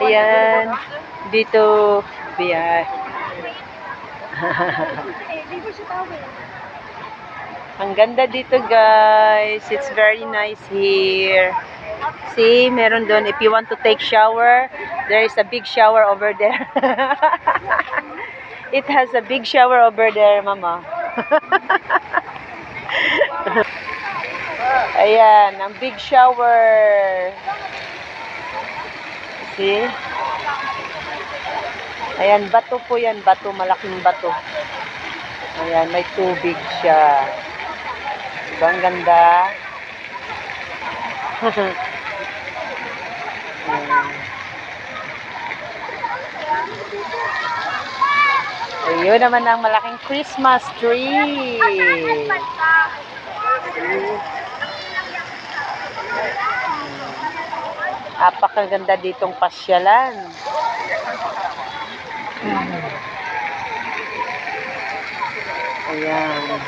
Ayan, dito biya. Ang ganda dito, guys. It's very nice here. See, meron doon. If you want to take shower, there is a big shower over there. It has a big shower over there, mama. Ayan, ang big shower. See? Ayan, bato po yan. Bato, malaking bato. Ayan, may tubig siya. Diba, ang ganda? Ayun naman ang malaking Christmas tree. Apakaganda ditong pasyalan. Ayan.